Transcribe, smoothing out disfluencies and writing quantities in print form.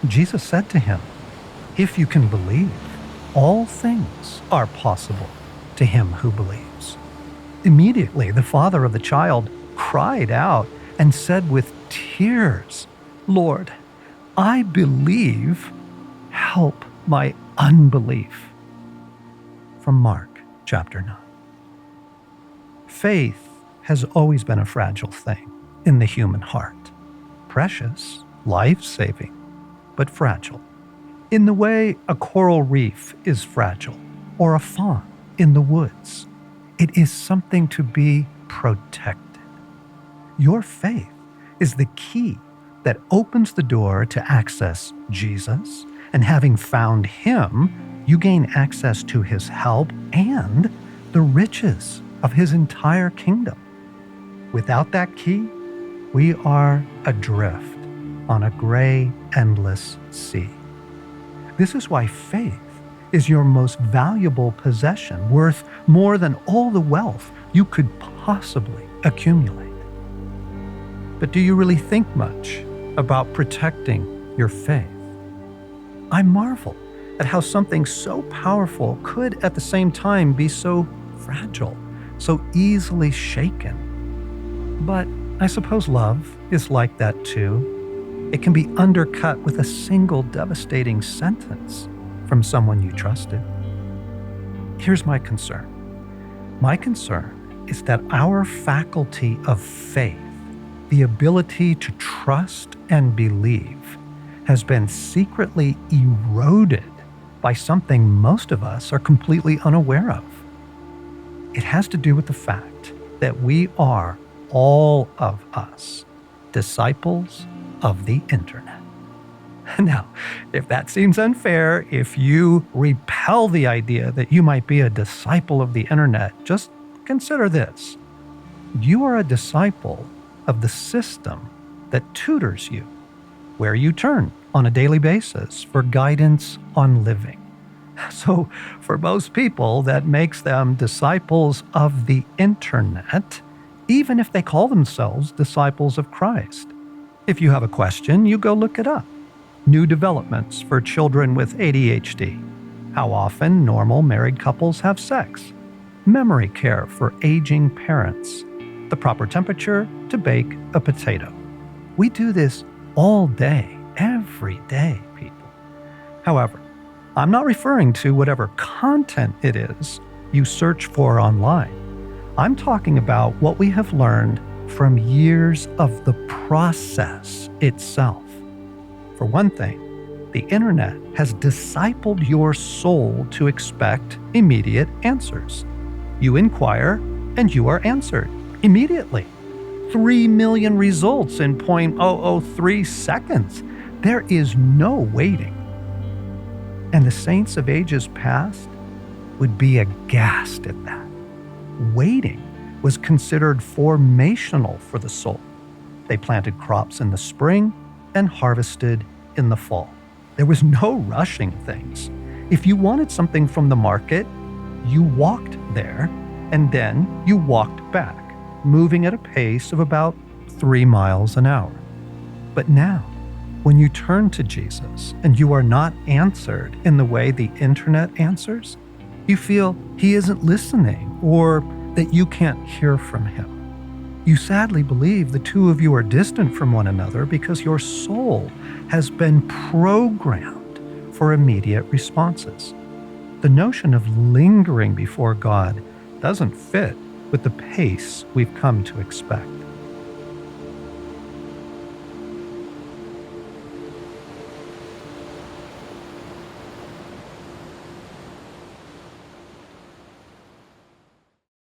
Jesus said to him, "If you can believe, all things are possible to him who believes." Immediately, the father of the child cried out and said with tears, "Lord, I believe. Help my unbelief." From Mark chapter 9. Faith has always been a fragile thing in the human heart. Precious, life-saving, but fragile. In the way a coral reef is fragile, or a fawn in the woods. It is something to be protected. Your faith is the key that opens the door to access Jesus, and having found him, you gain access to his help and the riches of his entire kingdom. Without that key, we are adrift on a gray, endless sea. This is why faith is your most valuable possession, worth more than all the wealth you could possibly accumulate. But do you really think much about protecting your faith? I marvel at how something so powerful could at the same time be so fragile, so easily shaken. But I suppose love is like that too. It can be undercut with a single devastating sentence from someone you trusted. Here's my concern. My concern is that our faculty of faith, the ability to trust and believe, has been secretly eroded by something most of us are completely unaware of. It has to do with the fact that we are, all of us, disciples of the internet. Now, if that seems unfair, if you repel the idea that you might be a disciple of the internet, just consider this. You are a disciple of the system that tutors you, where you turn on a daily basis for guidance on living. So for most people, that makes them disciples of the internet, even if they call themselves disciples of Christ. If you have a question, you go look it up. New developments for children with ADHD. How often normal married couples have sex. Memory care for aging parents. The proper temperature to bake a potato. We do this all day, every day, people. However, I'm not referring to whatever content it is you search for online. I'm talking about what we have learned from years of the process itself. For one thing, the internet has discipled your soul to expect immediate answers. You inquire, and you are answered immediately. 3 million results in 0.003 seconds. There is no waiting. And the saints of ages past would be aghast at that. Waiting was considered formational for the soul. They planted crops in the spring and harvested in the fall. There was no rushing things. If you wanted something from the market, you walked there, and then you walked back, moving at a pace of about 3 miles an hour. But now, when you turn to Jesus and you are not answered in the way the internet answers, you feel he isn't listening or that you can't hear from him. You sadly believe the two of you are distant from one another because your soul has been programmed for immediate responses. The notion of lingering before God doesn't fit with the pace we've come to expect.